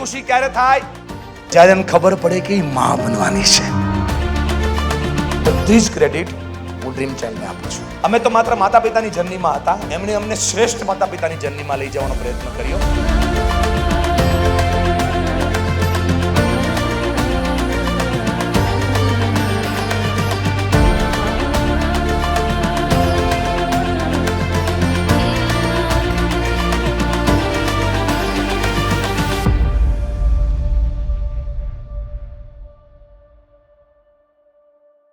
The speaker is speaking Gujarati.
ખુશી ક્યારે થાય? જ્યારે એને ખબર પડે કે એ માં બનવાની છે. બધી જ ક્રેડિટ હું ડ્રીમ ચાઇલ્ડને આપું છું. અમે તો માત્ર માતા પિતાની જર્નીમાં હતા, એમણે અમને શ્રેષ્ઠ માતા પિતાની જર્નીમાં લઈ જવાનો પ્રયત્ન કર્યો.